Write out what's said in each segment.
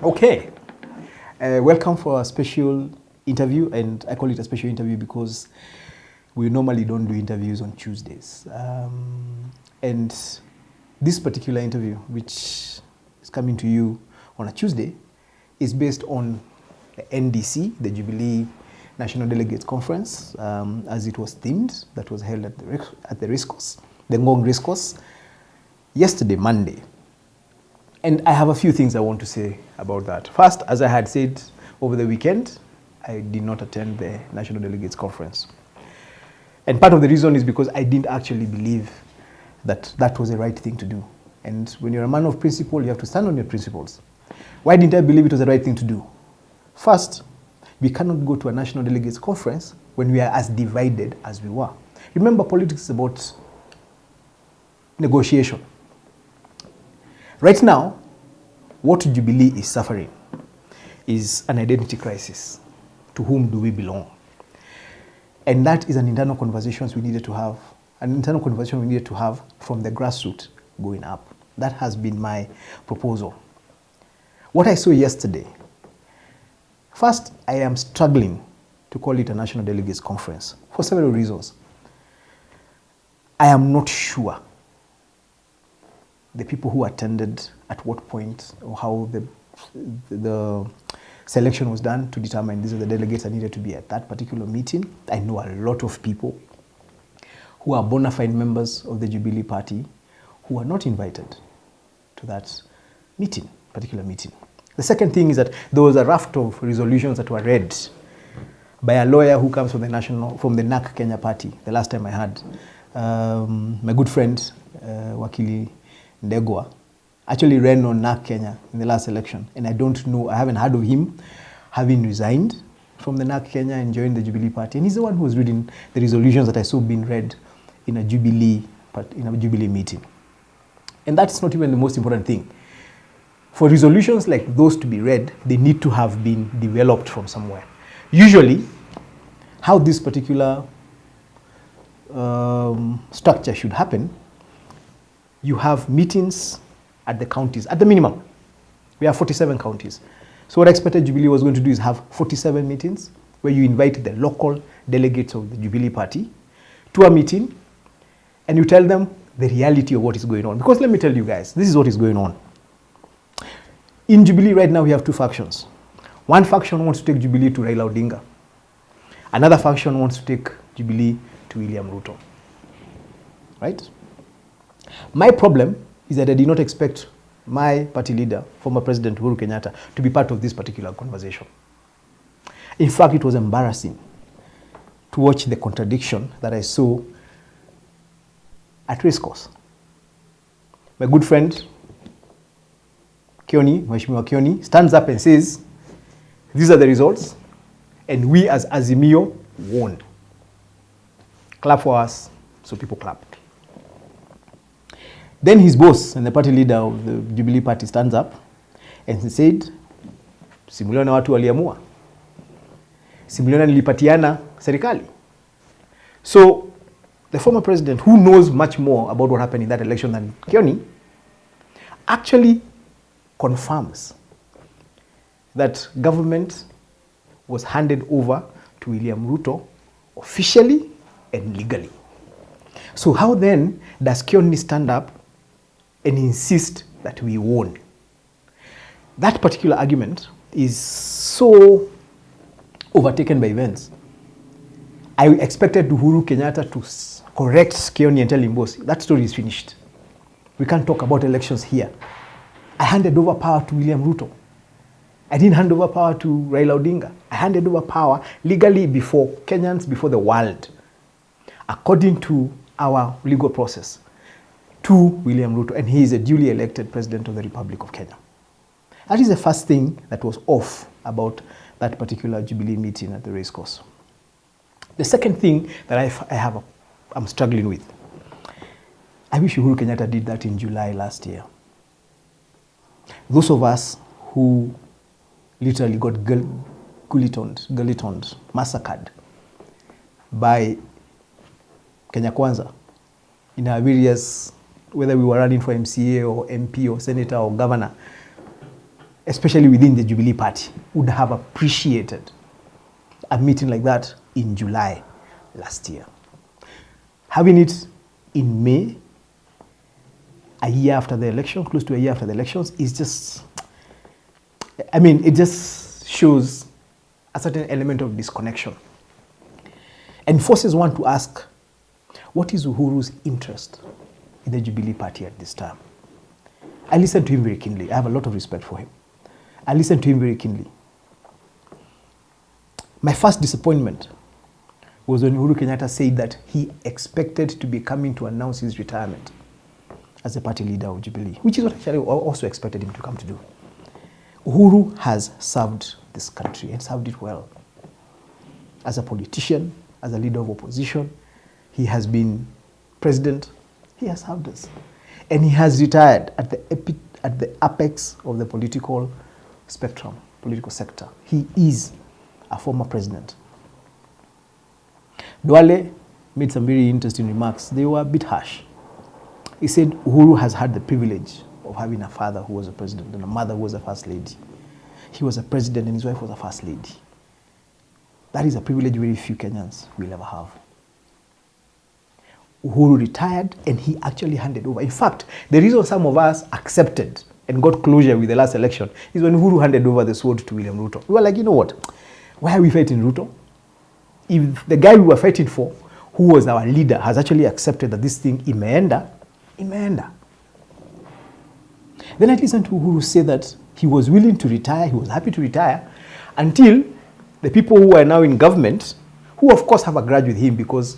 Okay, welcome for a special interview, and I call it a special interview because we normally don't do interviews on Tuesdays. And this particular interview, which is coming to you on a Tuesday, is based on the NDC, the Jubilee National Delegates Conference, as it was themed, that was held at the racecourse, the Ngong Racecourse, yesterday, Monday. And I have a few things I want to say about that. First, as I had said over the weekend, I did not attend the National Delegates Conference. And part of the reason is because I didn't actually believe that that was the right thing to do. And when you're a man of principle, you have to stand on your principles. Why didn't I believe it was the right thing to do? First, we cannot go to a National Delegates Conference when we are as divided as we were. Remember, politics is about negotiation. Right now, what Jubilee is suffering is an identity crisis. To whom do we belong? And that is an internal conversation we needed to have, from the grassroots going up. That has been my proposal. What I saw yesterday, first, I am struggling to call it a National Delegates Conference for several reasons. I am not sure the people who attended, at what point, or how the selection was done to determine these are the delegates that needed to be at that particular meeting. I know a lot of people who are bona fide members of the Jubilee Party who are not invited to that particular meeting. The second thing is that there was a raft of resolutions that were read by a lawyer who comes from the NAK Kenya party. The last time I had, my good friend, Wakili Ndegwa, actually ran on NAK Kenya in the last election. And I don't know, I haven't heard of him having resigned from the NAK Kenya and joined the Jubilee Party. And he's the one who was reading the resolutions that I saw being read in a Jubilee meeting. And that's not even the most important thing. For resolutions like those to be read, they need to have been developed from somewhere. Usually, how this particular structure should happen, you have meetings at the counties, at the minimum. We have 47 counties. So what I expected Jubilee was going to do is have 47 meetings where you invite the local delegates of the Jubilee Party to a meeting and you tell them the reality of what is going on. Because let me tell you guys, this is what is going on. In Jubilee right now, we have two factions. One faction wants to take Jubilee to Raila Odinga. Another faction wants to take Jubilee to William Ruto. Right? My problem is that I did not expect my party leader, former President Uhuru Kenyatta, to be part of this particular conversation. In fact, it was embarrassing to watch the contradiction that I saw at racecourse. My good friend, Mheshimiwa Kioni, stands up and says, these are the results, and we as Azimio won. Clap for us, so people clapped. Then his boss and the party leader of the Jubilee Party stands up and he said, simuliona watu waliamua. Simuliona nilipatiana serikali. So the former president, who knows much more about what happened in that election than Kioni, actually confirms that government was handed over to William Ruto officially and legally. So how then does Kioni stand up and insist that we won? That particular argument is so overtaken by events. I expected Uhuru Kenyatta to correct Kioni and tell him, boss, that story is finished. We can't talk about elections here. I handed over power to William Ruto. I didn't hand over power to Raila Odinga. I handed over power legally before Kenyans, before the world, according to our legal process, to William Ruto, and he is a duly elected president of the Republic of Kenya. That is the first thing that was off about that particular Jubilee meeting at the racecourse. The second thing that I'm struggling with, I wish Uhuru Kenyatta did that in July last year. Those of us who literally got guillotined, massacred by Kenya Kwanza in our various, whether we were running for MCA or MP or senator or governor, especially within the Jubilee Party, would have appreciated a meeting like that in July last year. Having it in May, a year after the election, close to a year after the elections, is just, I mean, it just shows a certain element of disconnection and forces one to ask, what is Uhuru's interest in the Jubilee Party at this time? I listened to him very keenly. I have a lot of respect for him. I listened to him very keenly. My first disappointment was when Uhuru Kenyatta said that he expected to be coming to announce his retirement as the party leader of Jubilee, which is what actually I also expected him to come to do. Uhuru has served this country and served it well. As a politician, as a leader of opposition, he has been president, he has served us. And he has retired at the apex of the political spectrum, political sector. He is a former president. Duale made some very interesting remarks. They were a bit harsh. He said Uhuru has had the privilege of having a father who was a president and a mother who was a first lady. He was a president and his wife was a first lady. That is a privilege very few Kenyans will ever have. Uhuru retired and he actually handed over. In fact, the reason some of us accepted and got closure with the last election is when Uhuru handed over the sword to William Ruto. We were like, you know what? Why are we fighting Ruto? If the guy we were fighting for, who was our leader, has actually accepted that this thing imeenda. Then I listened to Uhuru say that he was willing to retire, he was happy to retire, until the people who are now in government, who of course have a grudge with him because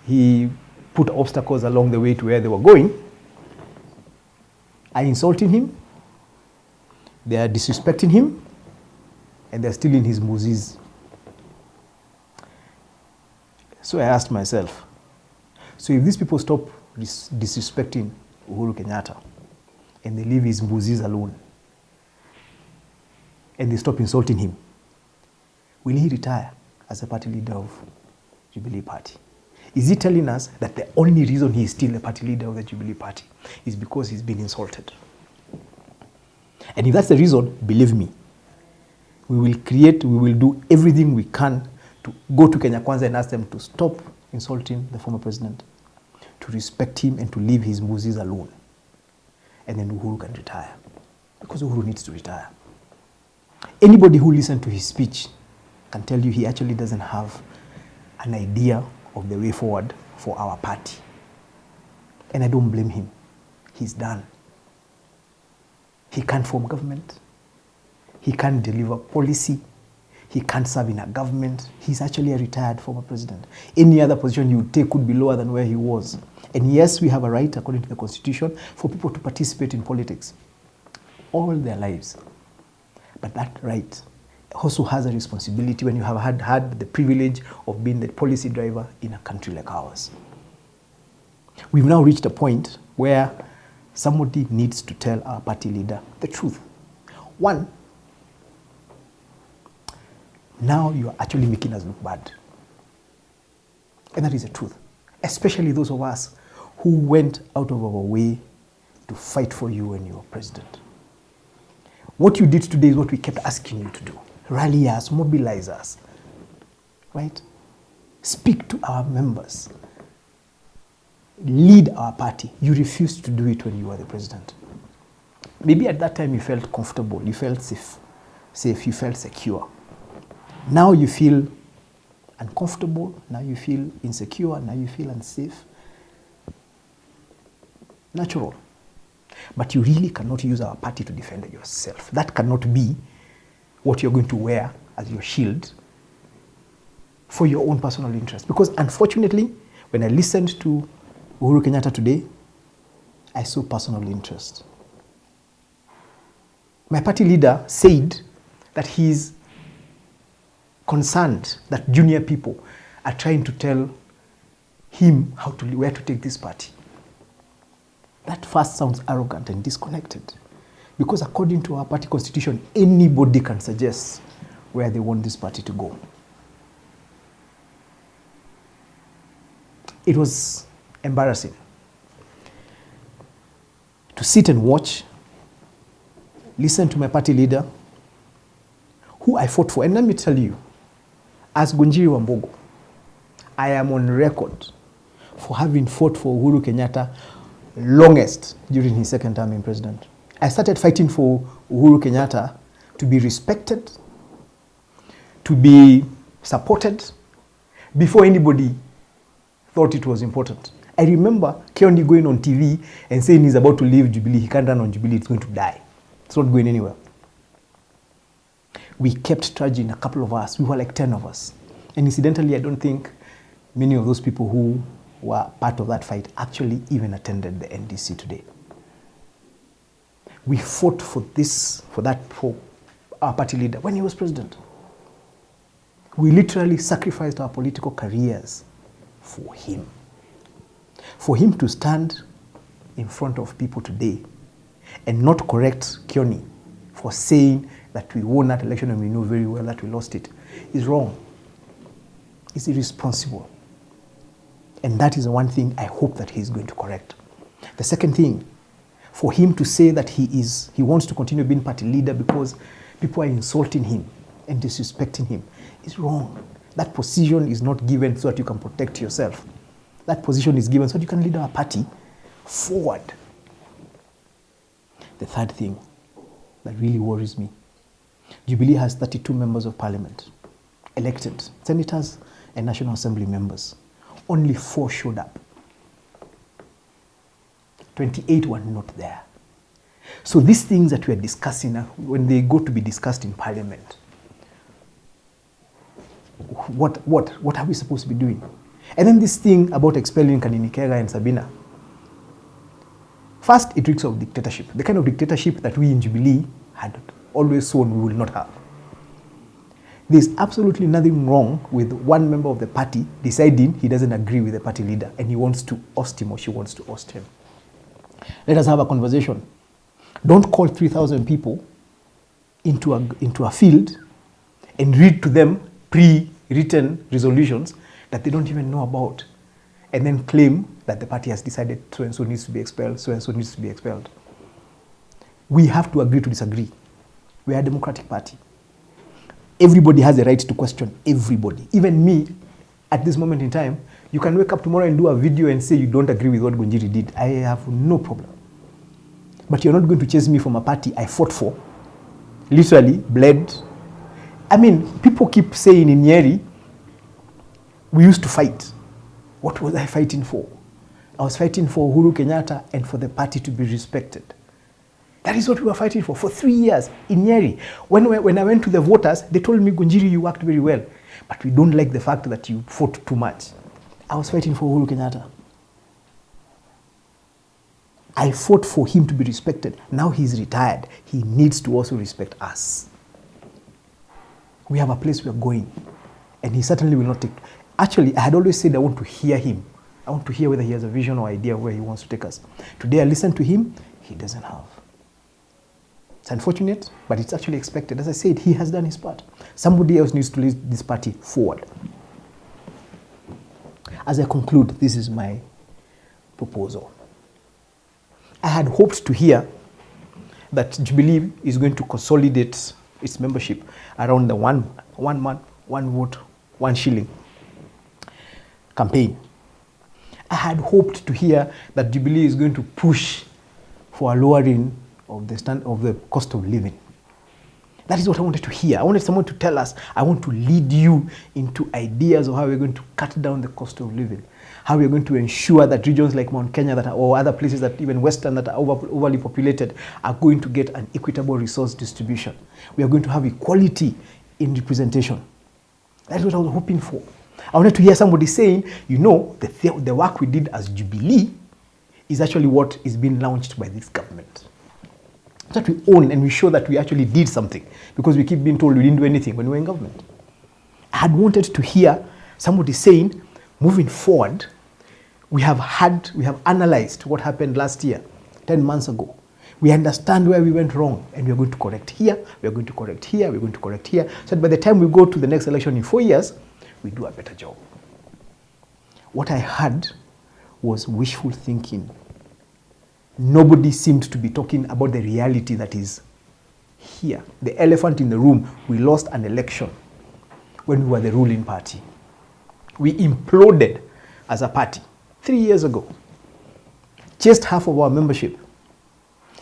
he put obstacles along the way to where they were going, are insulting him, they are disrespecting him, and they're stealing his muzis. So I asked myself, so if these people stop disrespecting Uhuru Kenyatta and they leave his muzis alone and they stop insulting him, will he retire as a party leader of Jubilee Party? Is he telling us that the only reason he is still the party leader of the Jubilee Party is because he's been insulted? And if that's the reason, believe me, we will do everything we can to go to Kenya Kwanza and ask them to stop insulting the former president, to respect him and to leave his muzis alone. And then Uhuru can retire. Because Uhuru needs to retire. Anybody who listened to his speech can tell you he actually doesn't have an idea of the way forward for our party. And I don't blame him. He's done. He can't form government. He can't deliver policy. He can't serve in a government. He's actually a retired former president. Any other position you would take could be lower than where he was. And yes, we have a right, according to the Constitution, for people to participate in politics all their lives. But that right also has a responsibility when you have had the privilege of being the policy driver in a country like ours. We've now reached a point where somebody needs to tell our party leader the truth. One, now you are actually making us look bad. And that is the truth. Especially those of us who went out of our way to fight for you when you were president. What you did today is what we kept asking you to do. Rally us, mobilize us, right? Speak to our members. Lead our party. You refused to do it when you were the president. Maybe at that time you felt comfortable, you felt safe, you felt secure. Now you feel uncomfortable, now you feel insecure, now you feel unsafe. Natural. But you really cannot use our party to defend yourself. That cannot be what you're going to wear as your shield for your own personal interest. Because unfortunately, when I listened to Uhuru Kenyatta today, I saw personal interest. My party leader said that he's concerned that junior people are trying to tell him where to take this party. That first sounds arrogant and disconnected. Because according to our party constitution, anybody can suggest where they want this party to go. It was embarrassing to sit and watch, listen to my party leader who I fought for. And let me tell you, as Gunjiri Wambogo, I am on record for having fought for Uhuru Kenyatta longest during his second term in president. I started fighting for Uhuru Kenyatta to be respected, to be supported, before anybody thought it was important. I remember Keondi going on TV and saying he's about to leave Jubilee. He can't run on Jubilee, it's going to die. It's not going anywhere. We kept trudging, a couple of us. We were like 10 of us. And incidentally, I don't think many of those people who were part of that fight actually even attended the NDC today. We fought for our party leader when he was president. We literally sacrificed our political careers for him. For him to stand in front of people today and not correct Kioni for saying that we won that election and we know very well that we lost it is wrong. It's irresponsible. And that is the one thing I hope that he's going to correct. The second thing, for him to say that he wants to continue being party leader because people are insulting him and disrespecting him is wrong. That position is not given so that you can protect yourself. That position is given so that you can lead our party forward. The third thing that really worries me, Jubilee has 32 members of parliament, elected senators and National Assembly members. Only 4 showed up. 28 were not there. So these things that we are discussing, when they go to be discussed in parliament, what are we supposed to be doing? And then this thing about expelling Kaninikega and Sabina. First, it reeks of dictatorship. The kind of dictatorship that we in Jubilee had always sworn we will not have. There's absolutely nothing wrong with one member of the party deciding he doesn't agree with the party leader and he wants to oust him or she wants to oust him. Let us have a conversation. Don't call 3,000 people into a field and read to them pre-written resolutions that they don't even know about, and then claim that the party has decided so-and-so needs to be expelled, so-and-so needs to be expelled. We have to agree to disagree. We are a democratic party. Everybody has a right to question everybody. Even me, at this moment in time, you can wake up tomorrow and do a video and say you don't agree with what Gunjiri did. I have no problem. But you're not going to chase me from a party I fought for, literally bled. I mean, people keep saying in Nyeri, we used to fight. What was I fighting for? I was fighting for Uhuru Kenyatta and for the party to be respected. That is what we were fighting for 3 years in Nyeri. When I went to the voters, they told me, Gunjiri, you worked very well, but we don't like the fact that you fought too much. I was fighting for Uhuru Kenyatta. I fought for him to be respected. Now he's retired. He needs to also respect us. We have a place we are going, and he certainly will not take. Actually, I had always said I want to hear him. I want to hear whether he has a vision or idea where he wants to take us. Today I listened to him, he doesn't have. It's unfortunate, but it's actually expected. As I said, he has done his part. Somebody else needs to lead this party forward. As I conclude, this is my proposal. I had hoped to hear that Jubilee is going to consolidate its membership around the one man, one vote, 1 shilling campaign. I had hoped to hear that Jubilee is going to push for a lowering of the cost of living. That is what I wanted to hear. I wanted someone to tell us, I want to lead you into ideas of how we're going to cut down the cost of living, how we're going to ensure that regions like Mount Kenya or other places that even Western that are overly populated are going to get an equitable resource distribution. We are going to have equality in representation. That's what I was hoping for. I wanted to hear somebody saying, you know, the work we did as Jubilee is actually what is being launched by this government. That we own and we show that we actually did something, because we keep being told we didn't do anything when we were in government. I had wanted to hear somebody saying, moving forward, we have analyzed what happened last year, 10 months ago. We understand where we went wrong, and we are going to correct here, we are going to correct here, we are going to correct here, so that by the time we go to the next election in 4 years, we do a better job. What I had was wishful thinking. Nobody seemed to be talking about the reality that is here, the elephant in the room, we lost an election when we were the ruling party. We imploded as a party 3 years ago. Just half of our membership.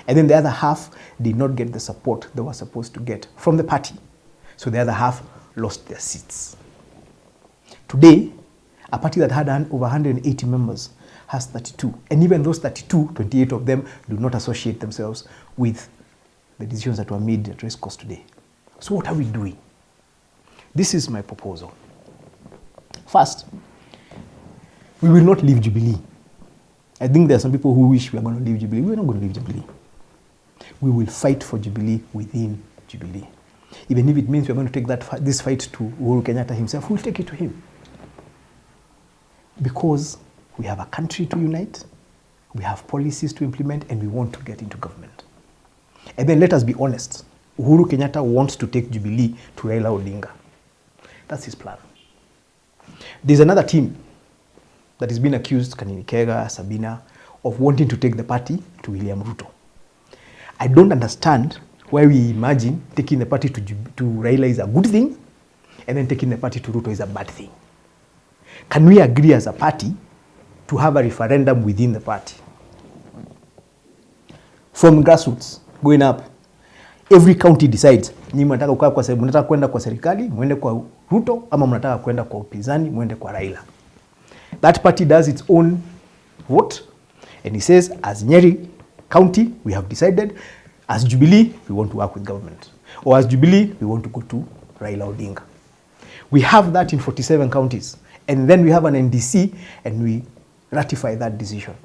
And then the other half did not get the support they were supposed to get from the party. So the other half lost their seats. Today, a party that had over 180 members has 32. And even those 32, 28 of them do not associate themselves with the decisions that were made at race course today. So what are we doing? This is my proposal. First, we will not leave Jubilee. I think there are some people who wish we are going to leave Jubilee. We are not going to leave Jubilee. We will fight for Jubilee within Jubilee. Even if it means we are going to take this fight to Uhuru Kenyatta himself, we'll take it to him. Because we have a country to unite, we have policies to implement, and we want to get into government. And then let us be honest. Uhuru Kenyatta wants to take Jubilee to Raila Odinga. That's his plan. There's another team that has been accused, Kanini Kega, Sabina, of wanting to take the party to William Ruto. I don't understand why we imagine taking the party to Raila is a good thing, and then taking the party to Ruto is a bad thing. Can we agree as a party to have a referendum within the party? From grassroots, going up, every county decides, nyinyi mnataka kwenda kwa serikali, mwende kwa Ruto, ama mnataka kwenda kwa upinzani, mwende kwa Raila. That party does its own vote, and he says, as Nyeri County, we have decided, as Jubilee, we want to work with government. Or as Jubilee, we want to go to Raila Odinga. We have that in 47 counties. And then we have an NDC, and we ratify that decision.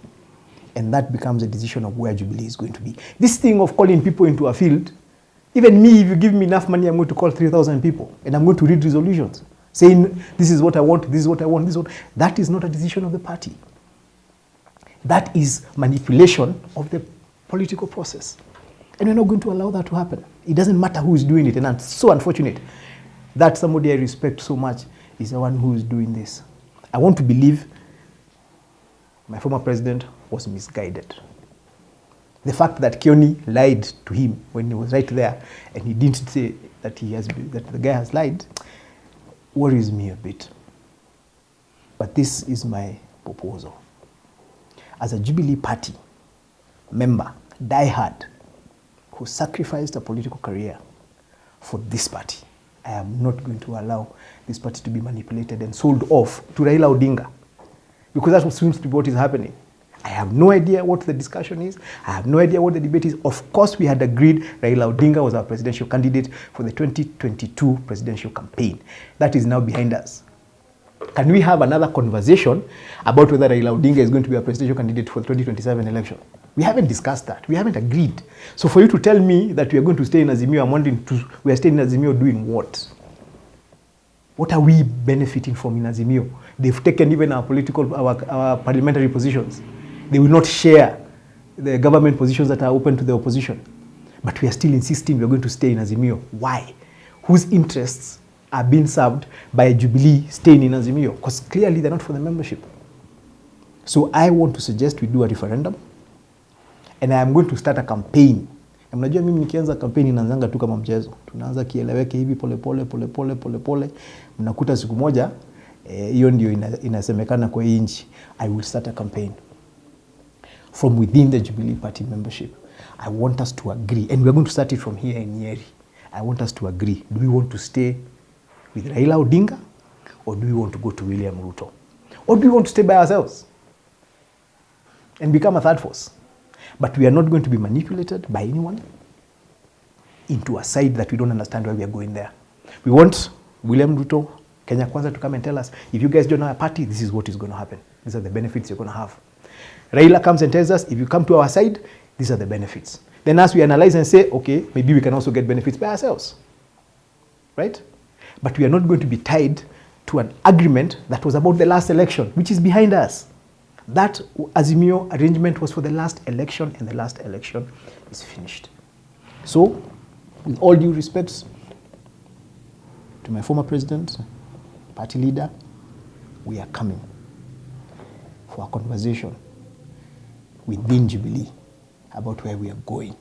And that becomes a decision of where Jubilee is going to be. This thing of calling people into a field, even me, if you give me enough money, I'm going to call 3,000 people, and I'm going to read resolutions, saying, this is what I want, this is what I want, this is what... That is not a decision of the party. That is manipulation of the political process. And we're not going to allow that to happen. It doesn't matter who is doing it, and it's so unfortunate that somebody I respect so much is the one who is doing this. I want to believe my former president was misguided. The fact that Kioni lied to him when he was right there, and he didn't say that that the guy has lied, worries me a bit. But this is my proposal. As a Jubilee Party member, diehard, who sacrificed a political career for this party, I am not going to allow this party to be manipulated and sold off to Raila Odinga, because that's what seems to be what is happening. I have no idea what the discussion is. I have no idea what the debate is. Of course, we had agreed Raila Odinga was our presidential candidate for the 2022 presidential campaign. That is now behind us. Can we have another conversation about whether Raila Odinga is going to be a presidential candidate for the 2027 election? We haven't discussed that. We haven't agreed. So for you to tell me that we are going to stay in Azimio, I'm wondering, we are staying in Azimio doing what? What are we benefiting from in Azimio? They've taken even our parliamentary positions. They will not share the government positions that are open to the opposition. But we are still insisting we are going to stay in Azimio. Why? Whose interests are being served by Jubilee staying in Azimio? Because clearly they're not for the membership. So I want to suggest we do a referendum, and I am going to start a campaign. Na mnajua mimi nikianza campaign inaanzanga tu kama mchezo. Tunaanza kieleweke hivi pole pole. Mnakuta siku moja hiyo ndio inasemekana kwa hii nchi. I will start a campaign from within the Jubilee Party membership. I want us to agree, and we're going to start it from here in Nyeri. I want us to agree. Do we want to stay with Raila Odinga, or do we want to go to William Ruto? Or do we want to stay by ourselves and become a third force? But we are not going to be manipulated by anyone into a side that we don't understand why we are going there. We want William Ruto, Kenya Kwanza, to come and tell us, if you guys join our party, this is what is going to happen. These are the benefits you're going to have. Raila comes and tells us, if you come to our side, these are the benefits. Then as we analyze and say, okay, maybe we can also get benefits by ourselves. Right? But we are not going to be tied to an agreement that was about the last election, which is behind us. That Azimio arrangement was for the last election, and the last election is finished. So, with all due respect to my former president, party leader, we are coming for a conversation within Jubilee about where we are going.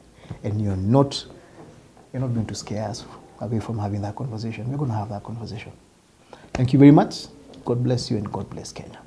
And you're not You're not going to scare us away from having that conversation. We're going to have that conversation. Thank you very much. God bless you and God bless Kenya.